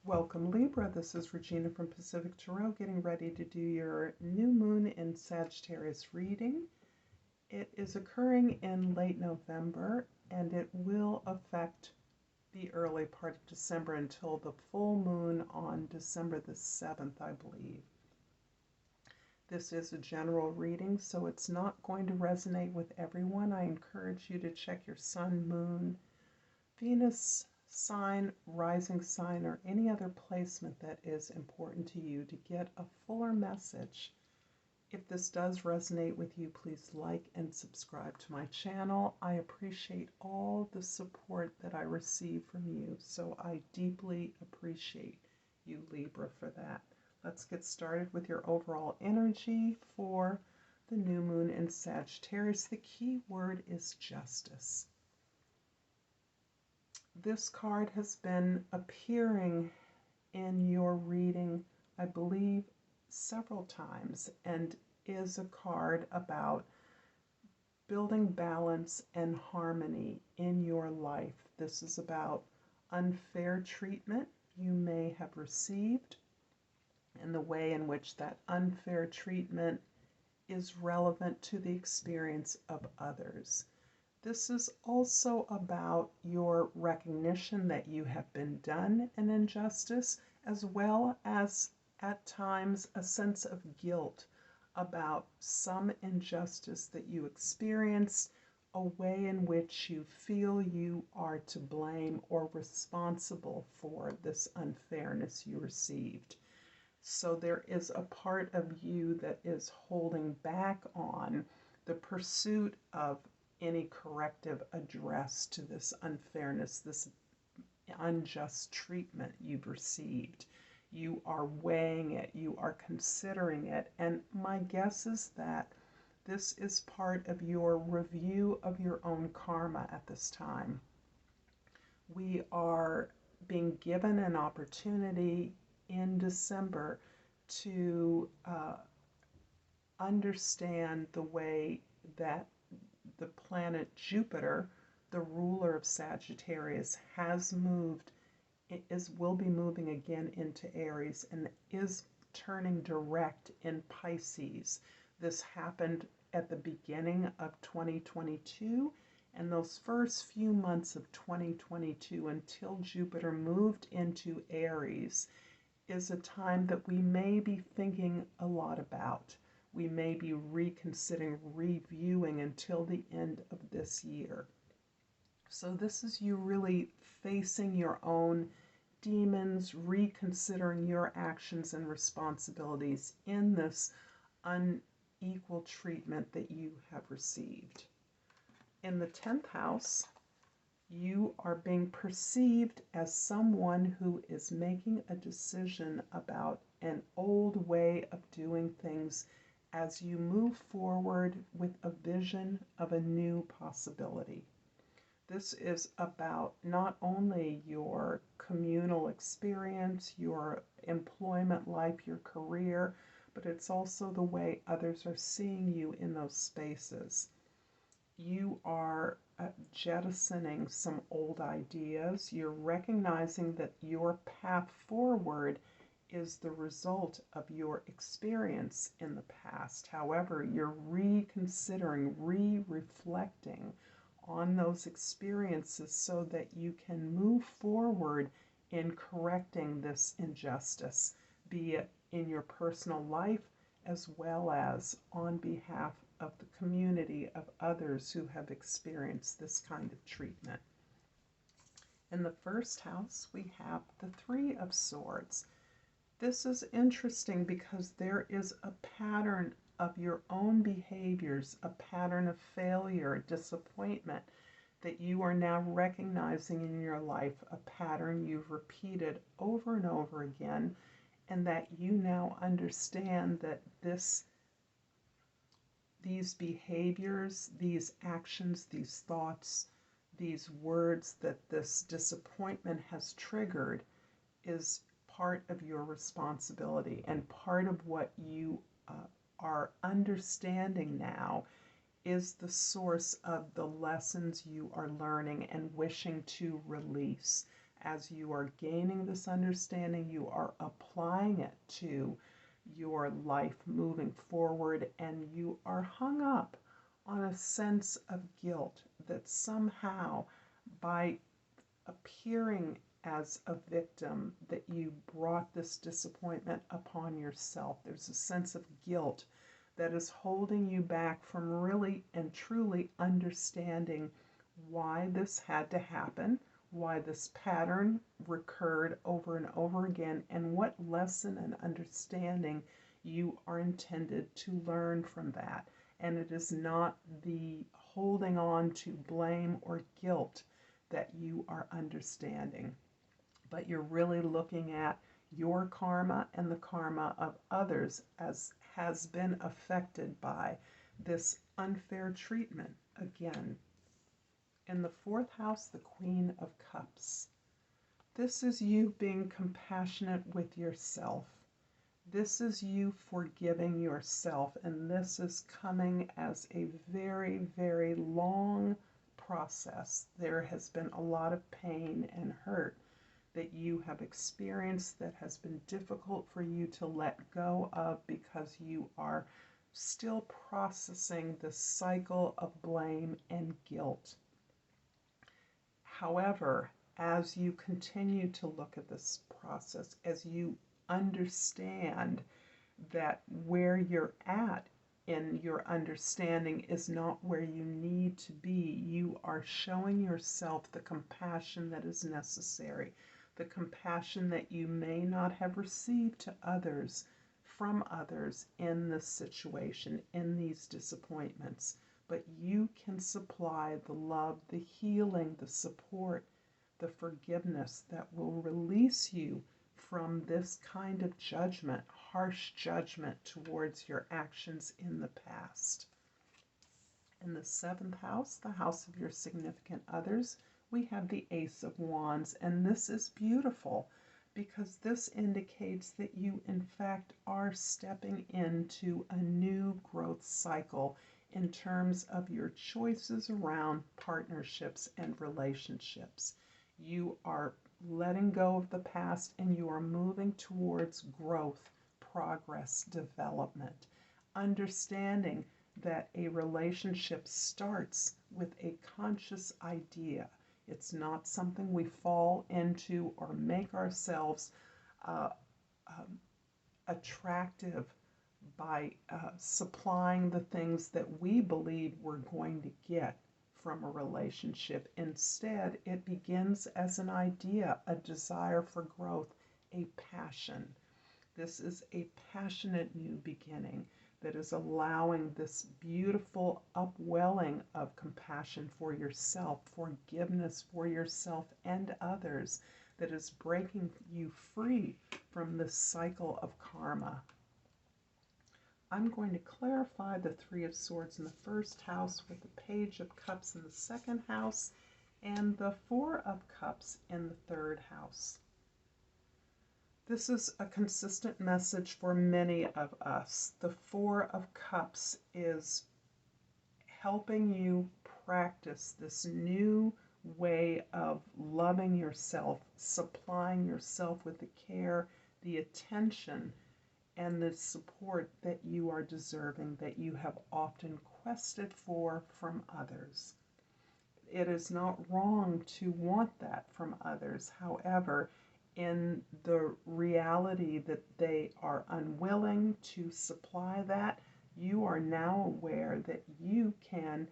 Welcome Libra, this is Regina from Pacific Tarot getting ready to do your new moon in Sagittarius reading. It is occurring in late November and it will affect the early part of December until the full moon on December the 7th, I believe. This is a general reading, so it's not going to resonate with everyone. I encourage you to check your sun, moon, Venus sign, rising sign, or any other placement that is important to you to get a fuller message. If this does resonate with you, please like and subscribe to my channel. I appreciate all the support that I receive from you, so I deeply appreciate you, Libra, for that. Let's get started with your overall energy for the new moon in Sagittarius. The key word is justice. This card has been appearing in your reading, I believe, several times, and is a card about building balance and harmony in your life. This is about unfair treatment you may have received and the way in which that unfair treatment is relevant to the experience of others. This is also about your recognition that you have been done an injustice, as well as at times a sense of guilt about some injustice that you experienced, a way in which you feel you are to blame or responsible for this unfairness you received. So there is a part of you that is holding back on the pursuit of any corrective address to this unfairness, this unjust treatment you've received. You are weighing it, you are considering it, and my guess is that this is part of your review of your own karma at this time. We are being given an opportunity in December to understand the way that the planet Jupiter, the ruler of Sagittarius, has moved, will be moving again into Aries and is turning direct in Pisces. This happened at the beginning of 2022, and those first few months of 2022 until Jupiter moved into Aries is a time that we may be thinking a lot about. We may be reconsidering, reviewing until the end of this year. So this is you really facing your own demons, reconsidering your actions and responsibilities in this unequal treatment that you have received. In the 10th house, you are being perceived as someone who is making a decision about an old way of doing things as you move forward with a vision of a new possibility. This is about not only your communal experience, your employment life, your career, but it's also the way others are seeing you in those spaces. You are jettisoning some old ideas. You're recognizing that your path forward is the result of your experience in the past. However, you're reconsidering, reflecting on those experiences so that you can move forward in correcting this injustice, be it in your personal life as well as on behalf of the community of others who have experienced this kind of treatment. In the first house, we have the Three of Swords. This is interesting because there is a pattern of your own behaviors, a pattern of failure, disappointment that you are now recognizing in your life, a pattern you've repeated over and over again, and that you now understand that these behaviors, these actions, these thoughts, these words that this disappointment has triggered is part of your responsibility and part of what you are understanding now is the source of the lessons you are learning and wishing to release as you are gaining this understanding, you are applying it to your life moving forward, and you are hung up on a sense of guilt that somehow, by appearing as a victim, that you brought this disappointment upon yourself. There's a sense of guilt that is holding you back from really and truly understanding why this had to happen, why this pattern recurred over and over again, and what lesson and understanding you are intended to learn from that. And it is not the holding on to blame or guilt that you are understanding, but you're really looking at your karma and the karma of others as has been affected by this unfair treatment. Again, in the fourth house, the Queen of Cups. This is you being compassionate with yourself. This is you forgiving yourself, and this is coming as a very, very long process. There has been a lot of pain and hurt that you have experienced that has been difficult for you to let go of because you are still processing the cycle of blame and guilt. However, as you continue to look at this process, as you understand that where you're at in your understanding is not where you need to be, you are showing yourself the compassion that is necessary, the compassion that you may not have received to others, from others in this situation, in these disappointments. But you can supply the love, the healing, the support, the forgiveness that will release you from this kind of judgment, harsh judgment towards your actions in the past. In the seventh house, the house of your significant others, we have the Ace of Wands, and this is beautiful because this indicates that you in fact are stepping into a new growth cycle in terms of your choices around partnerships and relationships. You are letting go of the past and you are moving towards growth, progress, development, understanding that a relationship starts with a conscious idea. It's not something we fall into or make ourselves attractive by supplying the things that we believe we're going to get from a relationship. Instead, it begins as an idea, a desire for growth, a passion. This is a passionate new beginning that is allowing this beautiful upwelling of compassion for yourself, forgiveness for yourself and others, that is breaking you free from this cycle of karma. I'm going to clarify the Three of Swords in the first house with the Page of Cups in the second house and the Four of Cups in the third house. This is a consistent message for many of us. The Four of Cups is helping you practice this new way of loving yourself, supplying yourself with the care, the attention, and the support that you are deserving, that you have often quested for from others. It is not wrong to want that from others. However, in the reality that they are unwilling to supply that, you are now aware that you can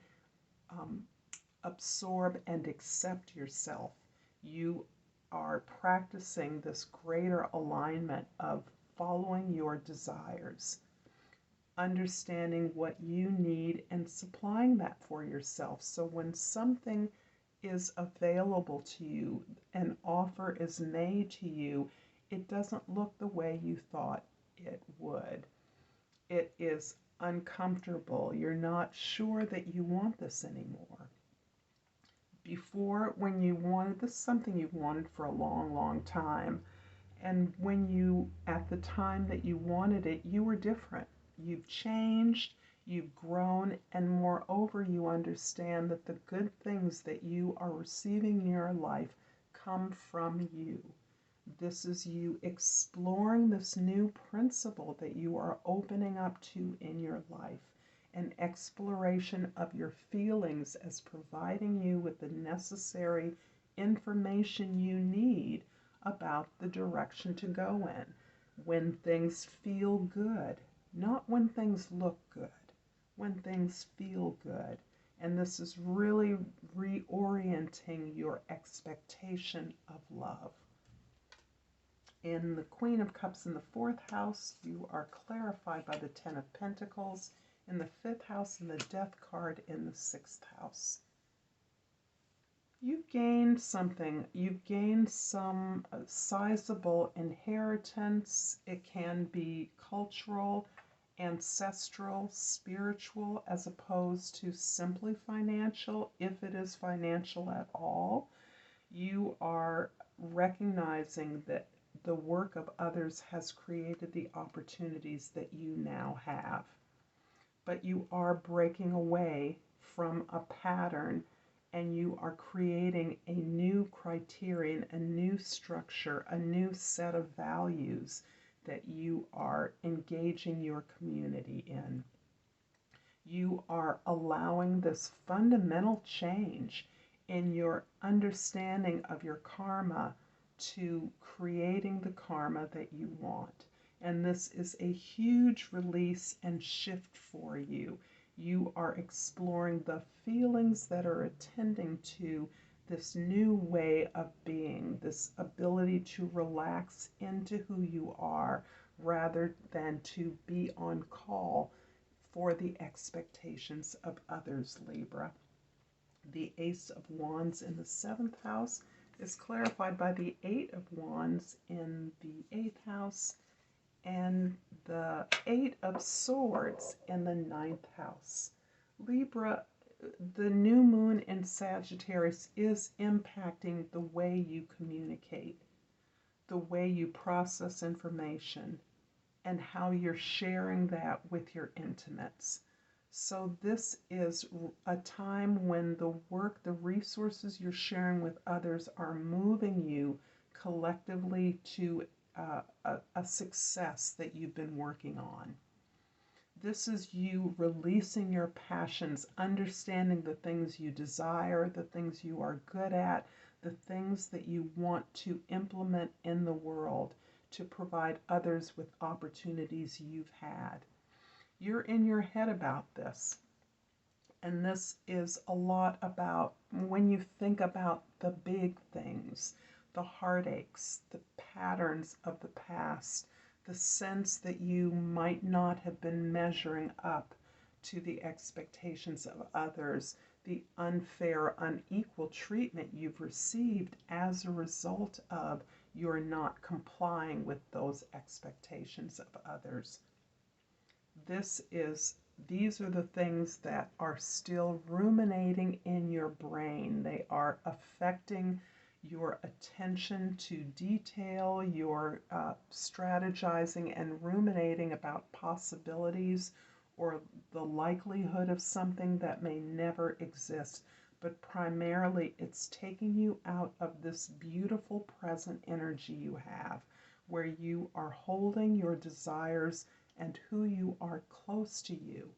absorb and accept yourself. You are practicing this greater alignment of following your desires, understanding what you need and supplying that for yourself. So when something is available to you, an offer is made to you, it doesn't look the way you thought it would. It is uncomfortable. You're not sure that you want this anymore. Before, when you wanted this, something you've wanted for a long, long time, and when you, at the time that you wanted it, you were different. You've changed, you've grown, and moreover, you understand that the good things that you are receiving in your life come from you. This is you exploring this new principle that you are opening up to in your life, an exploration of your feelings as providing you with the necessary information you need about the direction to go in. When things feel good, not when things look good, when things feel good. And this is really reorienting your expectation of love. In the Queen of Cups in the 4th house, you are clarified by the 10 of Pentacles. In the 5th house, and the Death card in the 6th house. You've gained something. You've gained some sizable inheritance. It can be cultural, ancestral, spiritual, as opposed to simply financial, if it is financial at all. You are recognizing that the work of others has created the opportunities that you now have. But you are breaking away from a pattern, and you are creating a new criterion, a new structure, a new set of values that you are engaging your community in. You are allowing this fundamental change in your understanding of your karma to creating the karma that you want. And this is a huge release and shift for you. You are exploring the feelings that are attending to this new way of being, this ability to relax into who you are rather than to be on call for the expectations of others, Libra. The Ace of Wands in the 7th house is clarified by the 8 of Wands in the 8th house and the 8 of Swords in the 9th house. Libra, the new moon in Sagittarius is impacting the way you communicate, the way you process information, and how you're sharing that with your intimates. So this is a time when the work, the resources you're sharing with others are moving you collectively to a success that you've been working on. This is you releasing your passions, understanding the things you desire, the things you are good at, the things that you want to implement in the world to provide others with opportunities you've had. You're in your head about this. And this is a lot about when you think about the big things, the heartaches, the patterns of the past, the sense that you might not have been measuring up to the expectations of others, the unfair, unequal treatment you've received as a result of your not complying with those expectations of others. These are the things that are still ruminating in your brain. They are affecting your attention to detail, your strategizing and ruminating about possibilities or the likelihood of something that may never exist. But primarily it's taking you out of this beautiful present energy you have, where you are holding your desires and who you are close to you.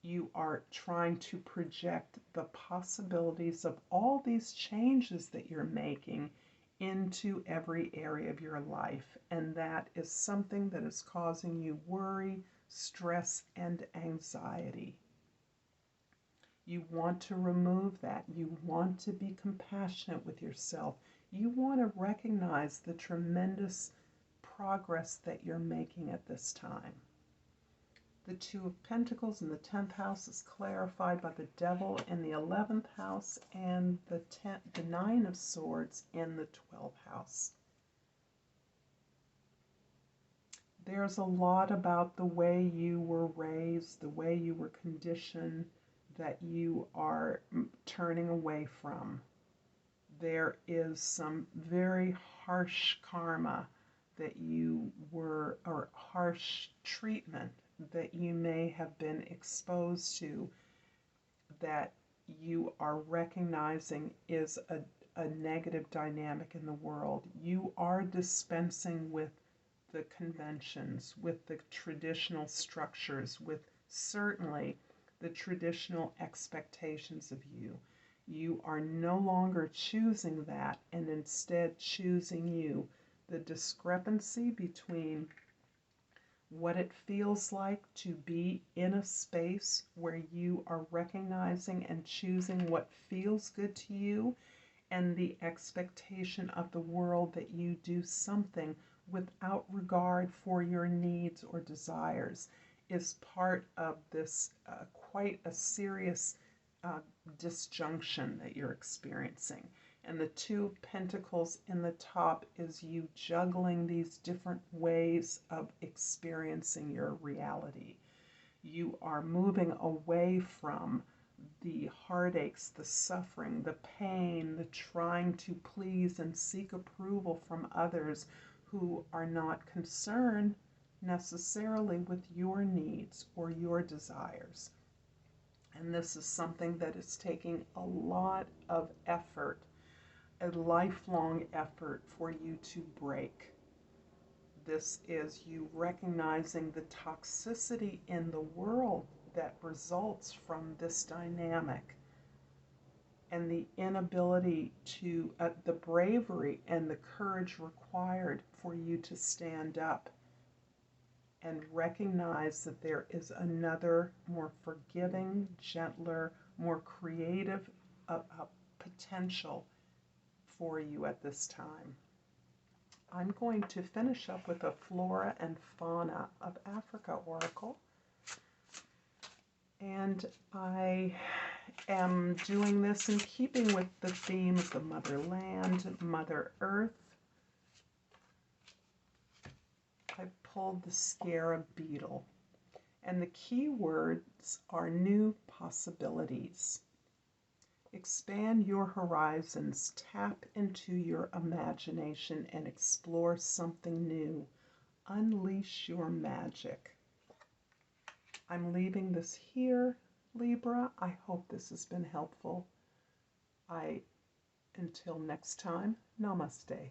You are trying to project the possibilities of all these changes that you're making into every area of your life. And that is something that is causing you worry, stress, and anxiety. You want to remove that. You want to be compassionate with yourself. You want to recognize the tremendous progress that you're making at this time. The 2 of Pentacles in the 10th house is clarified by the Devil in the 11th house and the 9 of Swords in the 12th house. There's a lot about the way you were raised, the way you were conditioned, that you are turning away from. There is some very harsh karma that you were, or harsh treatment that you may have been exposed to, that you are recognizing is a a negative dynamic in the world. You are dispensing with the conventions, with the traditional structures, with certainly the traditional expectations of you. You are no longer choosing that and instead choosing you. The discrepancy between what it feels like to be in a space where you are recognizing and choosing what feels good to you, and the expectation of the world that you do something without regard for your needs or desires, is part of this quite a serious disjunction that you're experiencing. And the Two of Pentacles in the top is you juggling these different ways of experiencing your reality. You are moving away from the heartaches, the suffering, the pain, the trying to please and seek approval from others who are not concerned necessarily with your needs or your desires. And this is something that is taking a lot of effort, a lifelong effort for you to break. This is you recognizing the toxicity in the world that results from this dynamic, and the inability to, the bravery and the courage required for you to stand up and recognize that there is another, more forgiving, gentler, more creative potential for you at this time. I'm going to finish up with a Flora and Fauna of Africa oracle. And I am doing this in keeping with the theme of the motherland, Mother Earth. I pulled the scarab beetle, and the key words are new possibilities. Expand your horizons, tap into your imagination, and explore something new. Unleash your magic. I'm leaving this here, Libra. I hope this has been helpful. Until next time, Namaste.